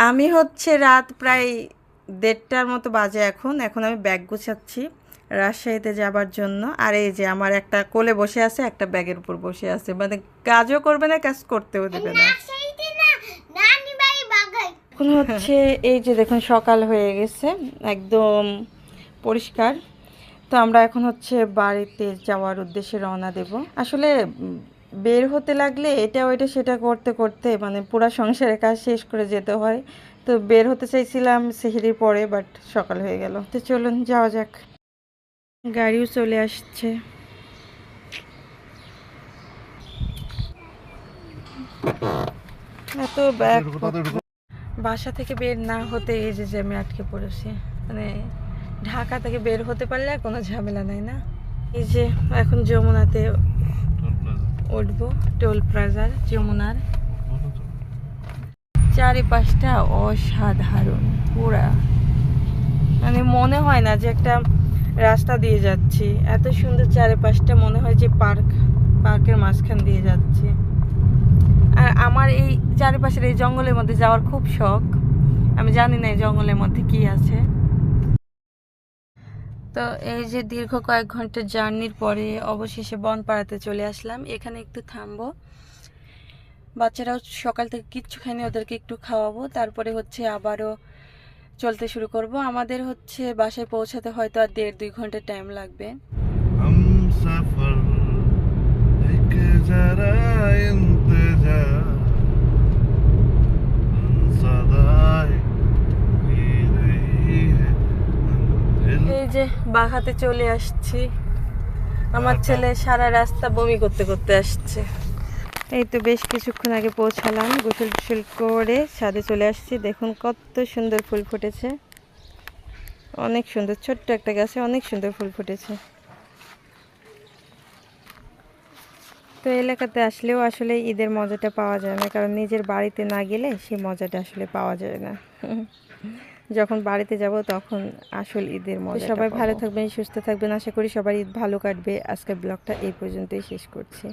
আমি হচ্ছে রাত প্রায় 1:30টার মতো বাজে এখন আমি ব্যাগ গুছাচ্ছি রাজশাহীতে যাবার জন্য। আর এই যে আমার একটা কোলে বসে আছে, একটা ব্যাগের উপর বসে আছে, মানে কাজও করবে না, কাজ করতেও দেবে না। এখন হচ্ছে এই যে দেখুন সকাল হয়ে গেছে, একদম পরিষ্কার। তো আমরা এখন হচ্ছে বাড়িতে যাওয়ার উদ্দেশ্যে রওনা দেব। আসলে বের হতে লাগলে এটা ওইটা সেটা করতে করতে মানে পুরো সংসারের কাজ শেষ করে যেতে হয়। তো বের হতে চাইছিলাম সেহরির পরে, বাট সকাল হয়ে গেল। তো চলুন যাওয়া যাক। গাড়িও চলে আসছে। এত ব্যাগ, বাসা থেকে বের না হতে এই যে জ্যামে আটকে পড়েছি। মানে ঢাকা থেকে বের হতে পারলে আর কোনো ঝামেলা নাই না। এই যে এখন যমুনাতে উঠবো, টোল প্লাজার যমুনার। চারিপাশটা অসাধারণ পুরা, মানে মনে হয় না যে একটা রাস্তা দিয়ে যাচ্ছি। এত সুন্দর চারিপাশটা, মনে হয় যে পার্কের মাঝখান দিয়ে যাচ্ছি। আর আমার এই চারিপাশের এই জঙ্গলের মধ্যে যাওয়ার খুব শখ। আমি জানি না এই জঙ্গলের মধ্যে কি আছে। তো এই যে দীর্ঘ কয়েক ঘন্টার জার্নির পরে অবশেষে বনপাড়াতে চলে আসলাম। এখানে একটু থামবো, বাচ্চারাও সকাল থেকে কিচ্ছু খায়নি, ওদেরকে একটু খাওয়াবো, তারপরে হচ্ছে আবারও চলতে শুরু করব। আমাদের হচ্ছে বাসায় পৌঁছাতে হয়তো আর 1.5-2 ঘন্টা টাইম লাগবে। এই যে বাঘাতে চলে আসছি। আমার ছেলে সারা রাস্তা বমি করতে করতে আসছে। এই তো বেশ কিছুক্ষণ আগে পৌঁছালাম, গোসল টোসল করে ছাদে চলে আসছি। দেখুন কত সুন্দর ফুল ফুটেছে, অনেক সুন্দর। ছোট্ট একটা গাছে অনেক সুন্দর ফুল ফুটেছে। তো এলাকাতে আসলেও আসলে ঈদের মজাটা পাওয়া যায় না, কারণ নিজের বাড়িতে না গেলে সেই মজাটা আসলে পাওয়া যায় না। যখন বাড়িতে যাব তখন আসল ঈদের মজা। সবাই ভালো থাকবেন, সুস্থ থাকবেন, আশা করি সবার ঈদ ভালো কাটবে। আজকের ব্লগটা এই পর্যন্তই শেষ করছি।